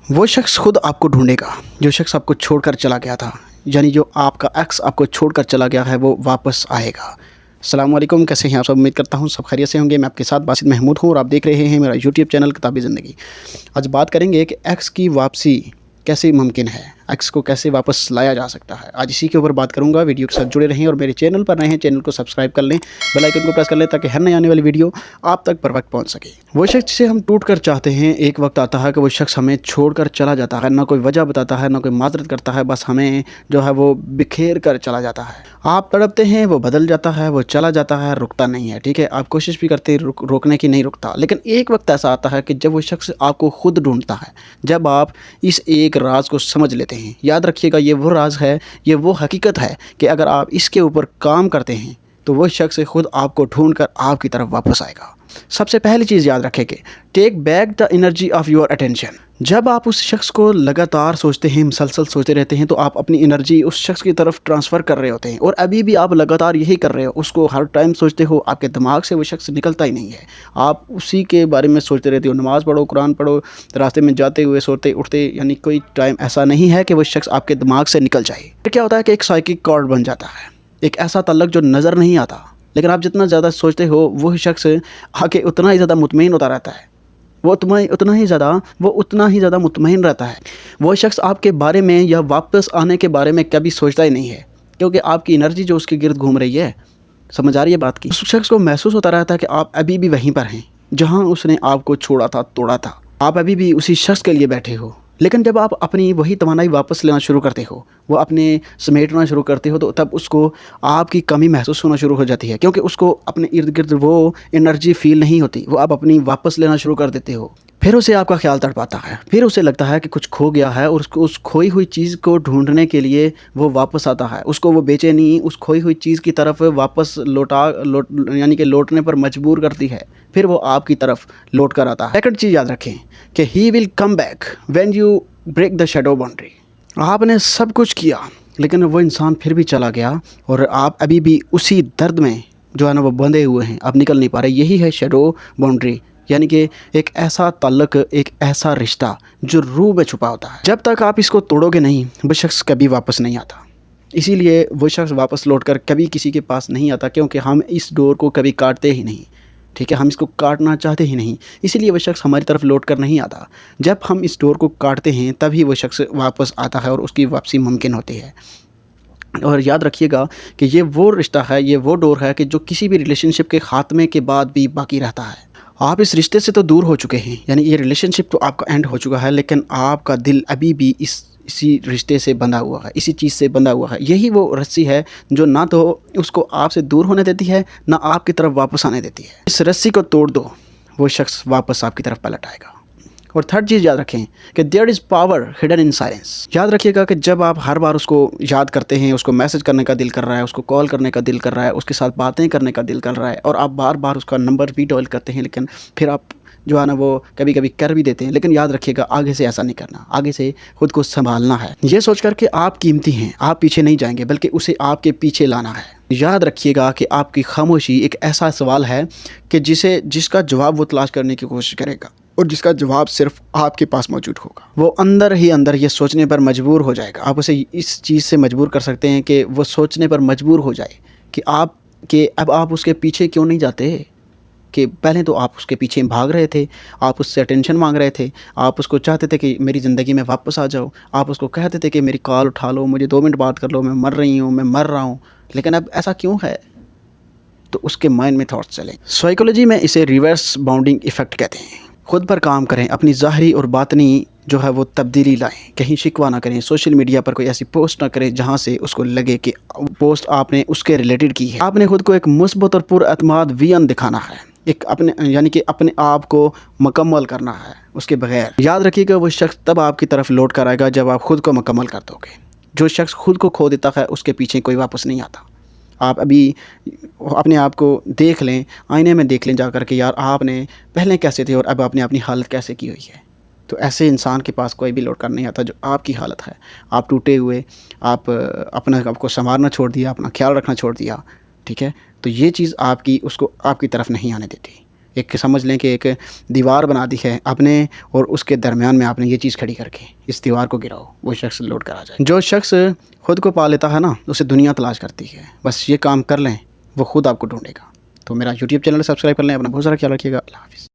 वो शख्स खुद आपको ढूँढेगा, जो शख्स आपको छोड़कर चला गया था, यानी जो आपका एक्स आपको छोड़कर चला गया है वो वापस आएगा। अस्सलाम वालेकुम, कैसे हैं आप सब? उम्मीद करता हूँ सब खैरियत से होंगे। मैं आपके साथ बासित महमूद हूँ और आप देख रहे हैं मेरा यूट्यूब चैनल किताबी ज़िंदगी। आज बात करेंगे कि एक्स की वापसी कैसे मुमकिन है, एक्स को कैसे वापस लाया जा सकता है। आज इसी के ऊपर बात करूँगा। वीडियो के साथ जुड़े रहें और मेरे चैनल पर नए हैं, चैनल को सब्सक्राइब कर लें, बेल आइकन को प्रेस कर लें ताकि हर नई आने वाली वीडियो आप तक पर वक्त पहुँच सके। वो शख्स जिसे हम टूट कर चाहते हैं, एक वक्त आता है कि वो शख्स हमें छोड़कर चला जाता है, ना कोई वजह बताता है, ना कोई माजरत करता है, बस हमें जो है वो बिखेर कर चला जाता है। आप तड़पते हैं, वो बदल जाता है, वो चला जाता है, रुकता नहीं है। ठीक है, आप कोशिश भी करते हैं रोकने की, नहीं रुकता। लेकिन एक वक्त ऐसा आता है कि जब वो शख्स आपको खुद ढूंढता है, जब आप इस एक राज को समझ लेते हैं। याद रखिएगा, ये वो राज है, ये वो हकीकत है कि अगर आप इसके ऊपर काम करते हैं तो वो शख्स खुद आपको ढूंढ कर आपकी तरफ वापस आएगा। सबसे पहली चीज़ याद रखें, take back the energy of your attention. जब आप उस शख्स को लगातार सोचते हैं, मुसलसल सोचते रहते हैं, तो आप अपनी एनर्जी उस शख्स की तरफ ट्रांसफ़र कर रहे होते हैं। और अभी भी आप लगातार यही कर रहे हो, उसको हर टाइम सोचते हो, आपके दिमाग से वो शख्स निकलता ही नहीं है। आप उसी के बारे में सोचते रहते हो। नमाज़ पढ़ो, कुरान पढ़ो, रास्ते में जाते हुए, सोते उठते, यानी कोई टाइम ऐसा नहीं है कि वो शख्स आपके दिमाग से निकल जाए। फिर क्या होता है कि एक साइकिक कॉर्ड बन जाता है, एक ऐसा तल्लक जो नज़र नहीं आता, लेकिन आप जितना ज़्यादा सोचते हो वो शख्स आके उतना ही ज़्यादा मुतमईन होता रहता है। वो उतना ही ज़्यादा मुतमईन रहता है। वो शख्स आपके बारे में या वापस आने के बारे में कभी सोचता ही नहीं है, क्योंकि आपकी एनर्जी जो उसके गिर्द घूम रही है। समझ आ रही है बात की? उस शख्स को महसूस होता रहता है कि आप अभी भी वहीं पर हैं जहाँ उसने आपको छोड़ा था, तोड़ा था। आप अभी भी उसी शख्स के लिए बैठे हो। लेकिन जब आप अपनी वही तवानाई वापस लेना शुरू करते हो, वो अपने समेटना शुरू करते हो, तो तब उसको आपकी कमी महसूस होना शुरू हो जाती है, क्योंकि उसको अपने इर्द गिर्द वो एनर्जी फील नहीं होती। वो आप अपनी वापस लेना शुरू कर देते हो। फिर उसे आपका ख्याल तड़पाता है, फिर उसे लगता है कि कुछ खो गया है और उसको उस खोई हुई चीज़ को ढूंढने के लिए वो वापस आता है। उसको वो बेचैनी उस खोई हुई चीज़ की तरफ वापस यानी कि लौटने पर मजबूर करती है। फिर वो आपकी तरफ लौट कर आता है। सेकंड चीज़ याद रखें कि he will come back when you break the shadow boundary. आपने सब कुछ किया, लेकिन वो इंसान फिर भी चला गया और आप अभी भी उसी दर्द में जो है ना वो बंधे हुए हैं, आप निकल नहीं पा रहे। यही है शैडो बाउंड्री, यानी कि एक ऐसा ताल्लुक़, एक ऐसा रिश्ता जो रूह में छुपा होता है। जब तक आप इसको तोड़ोगे नहीं, वो शख्स कभी वापस नहीं आता। इसीलिए वो शख्स वापस लौटकर कभी किसी के पास नहीं आता, क्योंकि हम इस डोर को कभी काटते ही नहीं। ठीक है, हम इसको काटना चाहते ही नहीं, इसीलिए वो शख्स हमारी तरफ लौट कर नहीं आता। जब हम इस डोर को काटते हैं तभी वो शख्स वापस आता है और उसकी वापसी मुमकिन होती है। और याद रखिएगा कि ये वो रिश्ता है, ये वो डोर है कि जो किसी भी रिलेशनशिप के ख़ात्मे के बाद भी बाकी रहता है। आप इस रिश्ते से तो दूर हो चुके हैं, यानी ये रिलेशनशिप तो आपका एंड हो चुका है, लेकिन आपका दिल अभी भी इसी रिश्ते से बंधा हुआ है, इसी चीज़ से बंधा हुआ है। यही वो रस्सी है जो ना तो उसको आपसे दूर होने देती है, ना आपकी तरफ वापस आने देती है। इस रस्सी को तोड़ दो, वो शख्स वापस आपकी तरफ पलट आएगा। और थर्ड चीज़ याद रखें कि there is power hidden in silence. याद रखिएगा कि जब आप हर बार उसको याद करते हैं, उसको मैसेज करने का दिल कर रहा है, उसको कॉल करने का दिल कर रहा है, उसके साथ बातें करने का दिल कर रहा है, और आप बार बार उसका नंबर भी डायल करते हैं, लेकिन फिर आप जो है ना वो कभी कभी कर भी देते हैं। लेकिन याद रखिएगा, आगे से ऐसा नहीं करना, आगे से खुद को संभालना है। ये सोच कर के आप कीमती हैं, आप पीछे नहीं जाएंगे, बल्कि उसे आपके पीछे लाना है। याद रखिएगा कि आपकी खामोशी एक ऐसा सवाल है कि जिसका जवाब वो तलाश करने की कोशिश करेगा, और जिसका जवाब सिर्फ आपके पास मौजूद होगा। वो अंदर ही अंदर ये सोचने पर मजबूर हो जाएगा। आप उसे इस चीज़ से मजबूर कर सकते हैं कि वो सोचने पर मजबूर हो जाए कि अब आप उसके पीछे क्यों नहीं जाते। कि पहले तो आप उसके पीछे भाग रहे थे, आप उससे अटेंशन मांग रहे थे, आप उसको चाहते थे कि मेरी ज़िंदगी में वापस आ जाओ, आप उसको कहते थे कि मेरी कॉल उठा लो, मुझे 2 मिनट बात कर लो, मैं मर रही हूँ, मैं मर रहा हूँ। लेकिन अब ऐसा क्यों है? तो उसके माइंड में थॉट्स चलें। साइकोलॉजी में इसे रिवर्स बाउंडिंग इफ़ेक्ट कहते हैं। खुद पर काम करें, अपनी ज़ाहरी और बातनी जो है वो तब्दीली लाएं। कहीं शिकवा ना करें, सोशल मीडिया पर कोई ऐसी पोस्ट ना करें जहां से उसको लगे कि पोस्ट आपने उसके रिलेटेड की है। आपने खुद को एक मुस्बत और पुरअतमाद वियन दिखाना है, एक यानी कि अपने आप को मुकम्मल करना है उसके बगैर। याद रखिएगा, वो शख्स तब आपकी तरफ लौट कर आएगा जब आप खुद को मुकम्मल कर दोगे। जो शख्स खुद को खो देता है उसके पीछे कोई वापस नहीं आता। आप अभी अपने आप को देख लें, आईने में देख लें जाकर के, यार आपने पहले कैसे थे और अब आपने अपनी हालत कैसे की हुई है। तो ऐसे इंसान के पास कोई भी लौट कर नहीं आता जो आपकी हालत है। आप टूटे हुए, आप अपने आपको संवारना छोड़ दिया, अपना ख्याल रखना छोड़ दिया। ठीक है, तो ये चीज़ उसको आपकी तरफ नहीं आने देती। एक समझ लें कि एक दीवार बना दी है आपने और उसके दरमियान में आपने ये चीज़ खड़ी करके इस दीवार को गिराओ, वो शख्स लौट कर आ जाए। जो शख्स खुद को पा लेता है ना, उसे दुनिया तलाश करती है। बस ये काम कर लें, वो खुद आपको ढूंढेगा। तो मेरा यूट्यूब चैनल सब्सक्राइब कर लें। अपना बहुत सारा ख्याल रखिएगा। अल्लाह हाफ़िज़।